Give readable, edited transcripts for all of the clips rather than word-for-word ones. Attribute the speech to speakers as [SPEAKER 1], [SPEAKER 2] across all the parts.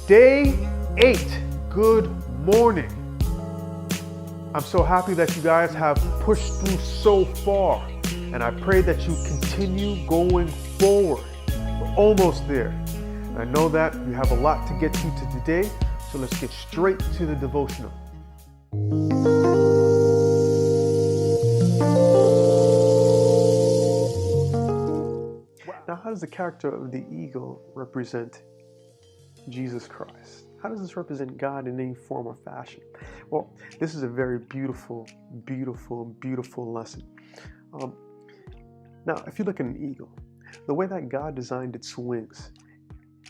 [SPEAKER 1] Day 8, good morning. I'm so happy that you guys have pushed through so far, and I pray that you continue going forward. We're almost there. And I know that you have a lot to get to today, so let's get straight to the devotional. Now, how does the character of the eagle represent Jesus Christ? How does this represent God in any form or fashion? Well, this is a very beautiful, beautiful, beautiful lesson. Now, if you look at an eagle, the way that God designed its wings,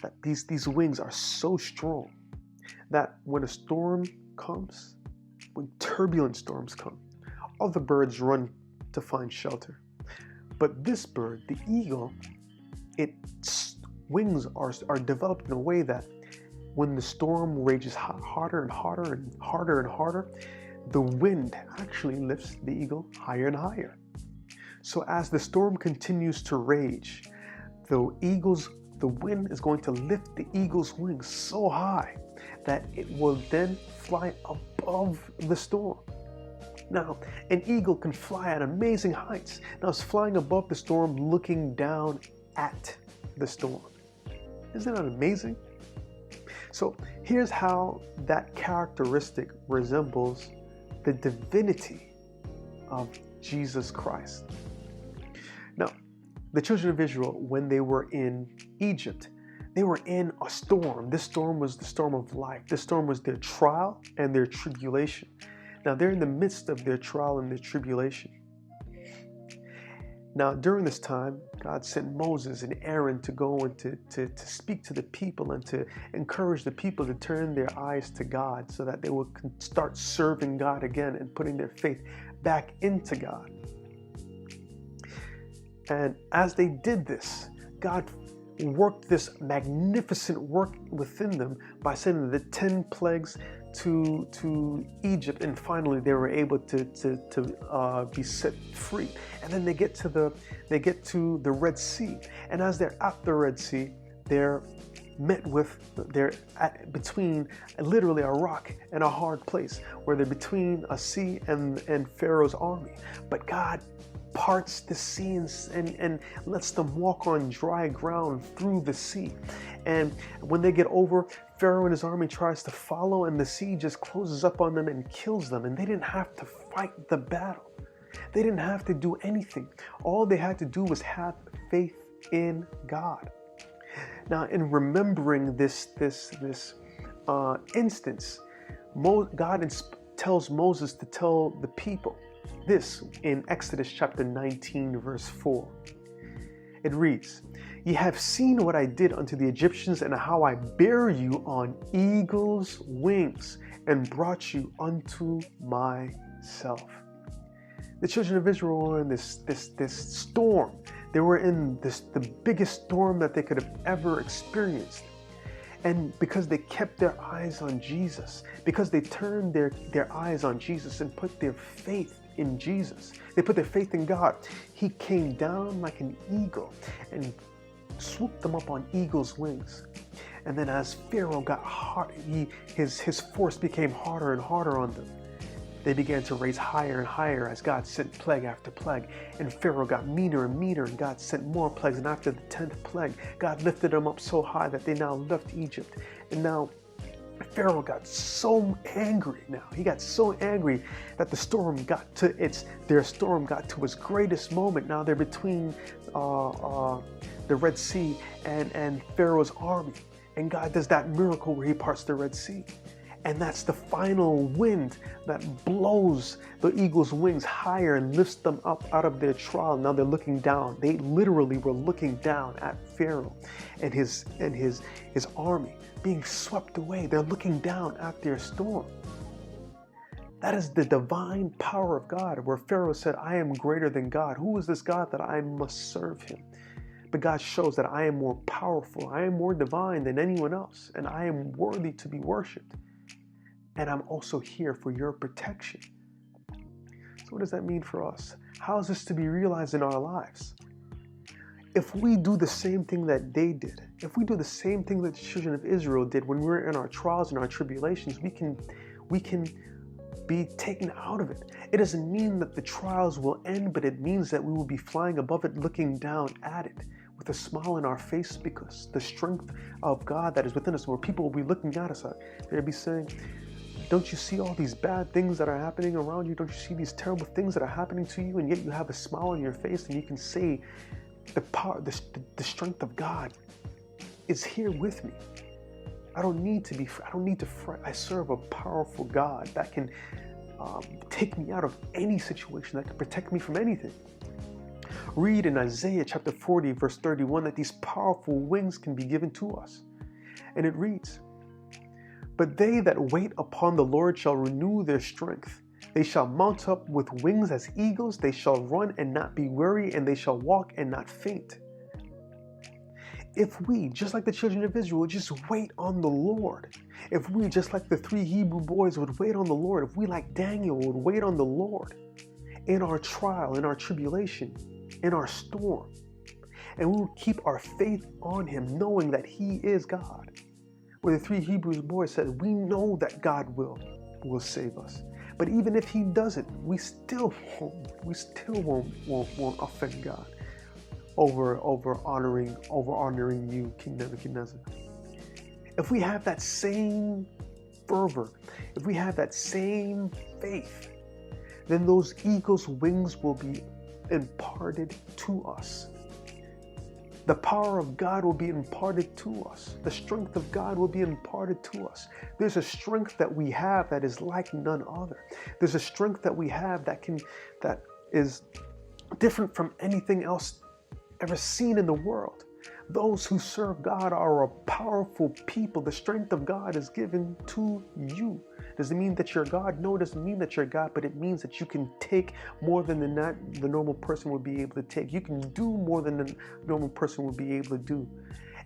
[SPEAKER 1] that these wings are so strong that when a storm comes, when turbulent storms come, all the birds run to find shelter. But this bird, the eagle, its wings are developed in a way that when the storm rages harder and harder and harder and harder, the wind actually lifts the eagle higher and higher. So as the storm continues to rage, the wind is going to lift the eagle's wings so high that it will then fly above the storm. Now, an eagle can fly at amazing heights. Now it's flying above the storm, looking down at the storm. Isn't that amazing? So here's how that characteristic resembles the divinity of Jesus Christ. Now, the children of Israel, when they were in Egypt, they were in a storm. This storm was the storm of life. This storm was their trial and their tribulation. Now, they're in the midst of their trial and their tribulation. Now, during this time, God sent Moses and Aaron to go and to speak to the people and to encourage the people to turn their eyes to God so that they would start serving God again and putting their faith back into God. And as they did this, God worked this magnificent work within them by sending the 10 plagues to Egypt, and finally they were able to be set free. And then they get to the Red Sea, and as they're at the Red Sea, they're between literally a rock and a hard place, where they're between a sea and Pharaoh's army. But God parts the sea and lets them walk on dry ground through the sea. And when they get over, Pharaoh and his army tries to follow, and the sea just closes up on them and kills them. And they didn't have to fight the battle. They didn't have to do anything. All they had to do was have faith in God. Now, in remembering this instance, God tells Moses to tell the people this in Exodus chapter 19, verse 4. It reads, "Ye have seen what I did unto the Egyptians, and how I bare you on eagle's wings, and brought you unto myself." The children of Israel were in this storm. They were in the biggest storm that they could have ever experienced. And because they kept their eyes on Jesus, because they turned their eyes on Jesus and put their faith in Jesus, they put their faith in God, He came down like an eagle and swooped them up on eagle's wings. And then as Pharaoh got hard, his force became harder and harder on them. They began to raise higher and higher as God sent plague after plague. And Pharaoh got meaner and meaner, and God sent more plagues. And after the 10th plague, God lifted them up so high that they now left Egypt. And now Pharaoh got so angry now. He got so angry that their storm got to its greatest moment. Now they're between the Red Sea and Pharaoh's army. And God does that miracle where He parts the Red Sea. And that's the final wind that blows the eagle's wings higher and lifts them up out of their trial. Now they're looking down. They literally were looking down at Pharaoh and his army being swept away. They're looking down at their storm. That is the divine power of God, where Pharaoh said, "I am greater than God. Who is this God that I must serve Him?" But God shows that I am more powerful, I am more divine than anyone else, and I am worthy to be worshiped. And I'm also here for your protection. So what does that mean for us? How is this to be realized in our lives? If we do the same thing that they did, if we do the same thing that the children of Israel did when we were in our trials and our tribulations, we can be taken out of it. It doesn't mean that the trials will end, but it means that we will be flying above it, looking down at it with a smile on our face, because the strength of God that is within us, where people will be looking at us, they'll be saying, don't you see all these bad things that are happening around you? Don't you see these terrible things that are happening to you? And yet you have a smile on your face, and you can say, the power, the strength of God is here with me. I don't need to fret. I serve a powerful God that can take me out of any situation, that can protect me from anything. Read in Isaiah chapter 40, verse 31, that these powerful wings can be given to us. And it reads, "But they that wait upon the Lord shall renew their strength. They shall mount up with wings as eagles. They shall run and not be weary, and they shall walk and not faint." If we, just like the children of Israel, just wait on the Lord, if we, just like the 3 Hebrew boys, would wait on the Lord, if we, like Daniel, would wait on the Lord in our trial, in our tribulation, in our storm, and we will keep our faith on Him, knowing that He is God. Where the 3 Hebrew boys said, we know that God will save us. But even if He doesn't, we still won't offend God over honoring you, King Nebuchadnezzar. If we have that same fervor, if we have that same faith, then those eagles' wings will be imparted to us. The power of God will be imparted to us. The strength of God will be imparted to us. There's a strength that we have that is like none other. There's a strength that we have that is different from anything else ever seen in the world. Those who serve God are a powerful people. The strength of God is given to you. Does it mean that you're God? No, it doesn't mean that you're God, but it means that you can take more than the normal person would be able to take. You can do more than the normal person would be able to do.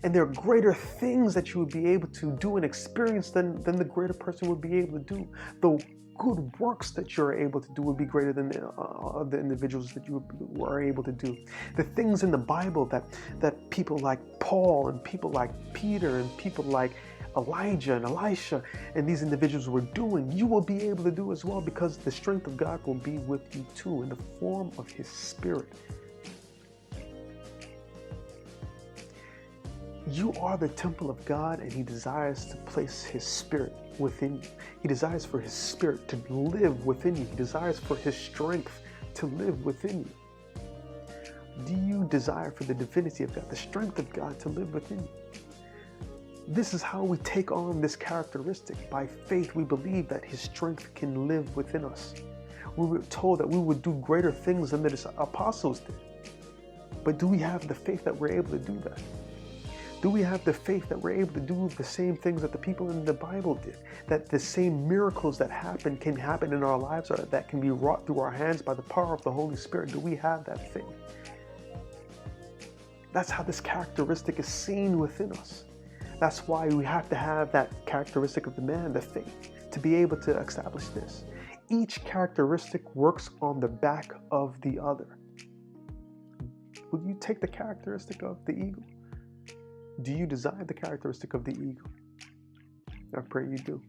[SPEAKER 1] And there are greater things that you would be able to do and experience than the greater person would be able to do. The good works that you're able to do will be greater than the individuals that you were able to do. The things in the Bible that people like Paul and people like Peter and people like Elijah and Elisha and these individuals were doing, you will be able to do as well, because the strength of God will be with you too in the form of His Spirit. You are the temple of God, and He desires to place His Spirit within you. He desires for His Spirit to live within you. He desires for His strength to live within you. Do you desire for the divinity of God, the strength of God to live within you? This is how we take on this characteristic. By faith, we believe that His strength can live within us. We were told that we would do greater things than the apostles did. But do we have the faith that we're able to do that? Do we have the faith that we're able to do the same things that the people in the Bible did? That the same miracles that happen can happen in our lives, or that can be wrought through our hands by the power of the Holy Spirit? Do we have that faith? That's how this characteristic is seen within us. That's why we have to have that characteristic of the man, the faith, to be able to establish this. Each characteristic works on the back of the other. Will you take the characteristic of the eagle? Do you desire the characteristic of the eagle? I pray you do.